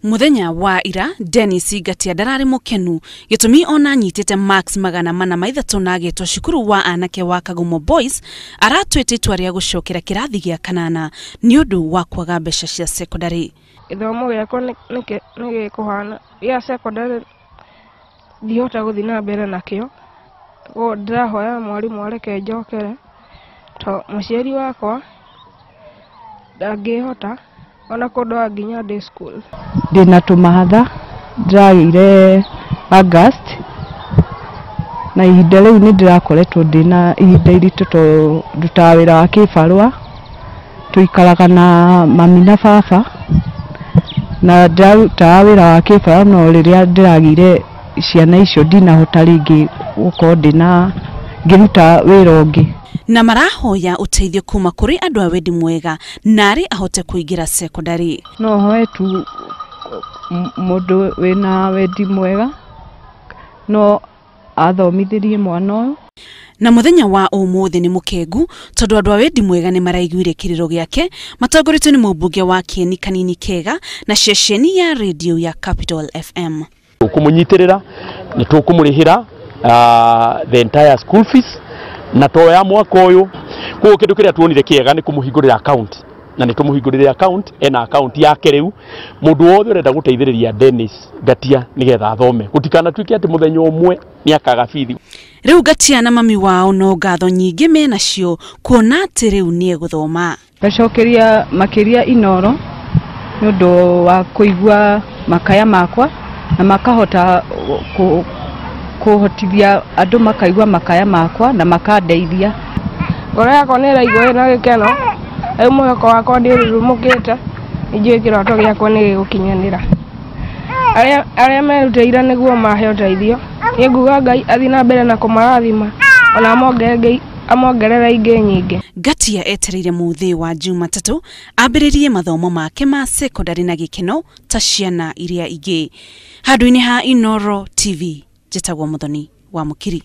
Muthenya wa ira Dennis Gatia ndarari mukenu gitumi ona nyitete Max magana mana maithatũ na agĩtwo cukuru wa anake wa Kagumo Boys aratwĩte itua rĩa gũcokera kĩrathi gĩa kanana nĩ ũndũ wa kwaga mbeca cia secondary. Gĩthomo gĩakwa nĩ gĩkũhana ya secondary ndihota gũthiĩ na mbere nakĩo. Ndĩrahoya mwarimũ areke njokere to mũciari wakwa ndangĩhota ona kũndwa nginya day school. Ndina tũmahatha ndĩragĩire August na ihinda rĩu nĩ ndĩrakoretwo ndĩna ihinda iritũ to ndutaga wĩra wa kĩbarũa tũikaraga na mami na baba na ndĩrutaga wĩra wa kĩbarũa no rĩrĩa ndĩragĩire ciana icio ndinahota rĩngĩ gũkorwo ngĩruta wĩra ũngĩ. Na marahoya uteithio kuma kuri andu a wendi mwega nari ahote kuingira secondary. No hoe tu mundu wina wendi mwega no athomithirie mwana uyu. Na muthenya wa umuthi ni mukengu tondu andu a wendi mwega ni maraiguire kiriro giake matongoretwo ni mũmbunge wa Kieni Kanini Kega na ceceni ya radio ya Capital FM. Tukumunyitirira ni tukumurihira the entire school fees na toya mwaka uyu ko kindu kiria tuonire kiega ni kumuhingurira account na ni tumuhingurire account ena account yake riu mundu wothe urenda guteithiriria Dennis Gatia nigetha athome gutikana twike ati muthenya umwe ni akaga bithi. Riu Gatia na mami wao no ngatho nyingi mena cio kuona ati riu ni eguthoma. Gacokeria makiria Inoro ni undu wa kuigua makaya makwa na makahota kuhotithia andu makaigua makaya makwa na makandeithia. Ngoro yakwa nĩ ĩraigua ĩna gĩkeno mwĩhoko wakwa ndĩrurumũkĩte nĩnjũĩ kĩroto gĩakwa nĩ gĩgũkinyanĩra. Arĩa merutĩire nĩguo mahe ũteithio nĩ nguga Ngai athiĩ na mbere na kũmarathima ona amongerere ingĩ nyingĩ. Gatia etereire muthi wa Jumatatu ambĩrĩrie mathomo make ma secondary na gĩkeno ta ciana iria ingĩ. Handũ-inĩ ha Inoro TV Jetagwo Muthoni wa Mukiri.